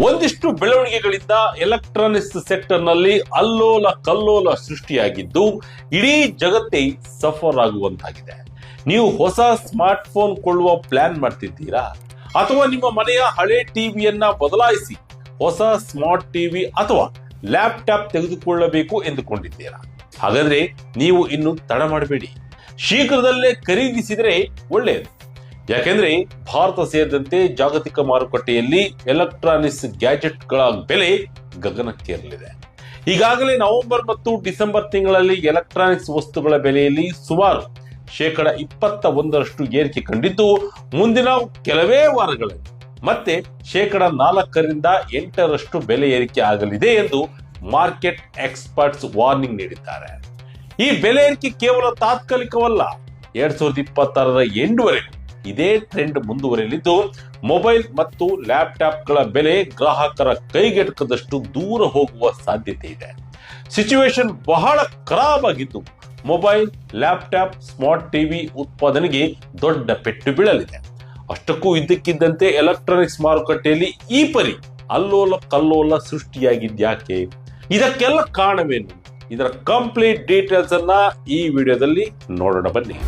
ಒಂದಿಷ್ಟು ಬೆಳವಣಿಗೆಗಳಿಂದ electronics sector ನಲ್ಲಿ ಅಲ್ಲೋಲ ಕಲ್ಲೋಲ ಸೃಷ್ಟಿಯಾಗಿದ್ದು ಇಡೀ ಜಗತ್ತೇ ಸಫರ್ ಆಗುವಂತಾಗಿದೆ. ನೀವು ಹೊಸ ಸ್ಮಾರ್ಟ್ ಫೋನ್ ಕೊಳ್ಳುವ ಪ್ಲಾನ್ ಮಾಡ್ತಿದ್ದೀರಾ, ಅಥವಾ ನಿಮ್ಮ ಮನೆಯ ಹಳೆ ಟಿವಿಯನ್ನ ಬದಲಾಯಿಸಿ ಹೊಸ ಸ್ಮಾರ್ಟ್ ಟಿವಿ ಅಥವಾ ಲ್ಯಾಪ್ಟಾಪ್ ತೆಗೆದುಕೊಳ್ಳಬೇಕು ಎಂದುಕೊಂಡಿದ್ದೀರಾ? ಹಾಗಾದ್ರೆ ನೀವು ಇನ್ನು ತಡ ಮಾಡಬೇಡಿ, ಶೀಘ್ರದಲ್ಲೇ ಖರೀದಿಸಿದರೆ ಒಳ್ಳೆಯದು. ಯಾಕೆಂದ್ರೆ ಭಾರತ ಸೇರಿದಂತೆ ಜಾಗತಿಕ ಮಾರುಕಟ್ಟೆಯಲ್ಲಿ ಎಲೆಕ್ಟ್ರಾನಿಕ್ಸ್ ಗ್ಯಾಜೆಟ್ಗಳ ಬೆಲೆ ಗಗನಕ್ಕೇರಲಿದೆ. ಈಗಾಗಲೇ ನವೆಂಬರ್ ಮತ್ತು ಡಿಸೆಂಬರ್ ತಿಂಗಳಲ್ಲಿ ಎಲೆಕ್ಟ್ರಾನಿಕ್ಸ್ ವಸ್ತುಗಳ ಬೆಲೆಯಲ್ಲಿ ಸುಮಾರು 21% ಏರಿಕೆ ಕಂಡಿದ್ದು, ಮುಂದಿನ ಕೆಲವೇ ವಾರಗಳಲ್ಲಿ ಮತ್ತೆ 4ರಿಂದ 8% ಬೆಲೆ ಏರಿಕೆ ಆಗಲಿದೆ ಎಂದು ಮಾರ್ಕೆಟ್ ಎಕ್ಸ್ಪರ್ಟ್ಸ್ ವಾರ್ನಿಂಗ್ ನೀಡಿದ್ದಾರೆ. ಈ ಬೆಲೆ ಏರಿಕೆ ಕೇವಲ ತಾತ್ಕಾಲಿಕವಲ್ಲ, 2026ರ ಎಂಡ್ವರೆಗೂ ಇದೇ ಟ್ರೆಂಡ್ ಮುಂದುವರಿಯಲಿದ್ದು, ಮೊಬೈಲ್ ಮತ್ತು ಲ್ಯಾಪ್ಟಾಪ್ಗಳ ಬೆಲೆ ಗ್ರಾಹಕರ ಕೈಗೆಟಕದಷ್ಟು ದೂರ ಹೋಗುವ ಸಾಧ್ಯತೆ ಇದೆ. ಸಿಚುವೇಶನ್ ಬಹಳ ಖರಾಬ್ ಆಗಿದ್ದು, ಮೊಬೈಲ್, ಲ್ಯಾಪ್ಟಾಪ್, ಸ್ಮಾರ್ಟ್ ಟಿವಿ ಉತ್ಪಾದನೆಗೆ ದೊಡ್ಡ ಪೆಟ್ಟು ಬೀಳಲಿದೆ. ಅಷ್ಟಕ್ಕೂ ಇದ್ದಕ್ಕಿದ್ದಂತೆ ಎಲೆಕ್ಟ್ರಾನಿಕ್ಸ್ ಮಾರುಕಟ್ಟೆಯಲ್ಲಿ ಈ ಪರಿ ಅಲ್ಲೋಲ ಕಲ್ಲೋಲ ಸೃಷ್ಟಿಯಾಗಿದ್ಯಾಕೆ? ಇದಕ್ಕೆಲ್ಲ ಕಾರಣವೇನು? ಇದರ ಕಂಪ್ಲೀಟ್ ಡೀಟೇಲ್ಸ್ ಅನ್ನ ಈ ವಿಡಿಯೋದಲ್ಲಿ ನೋಡೋಣ ಬನ್ನಿ.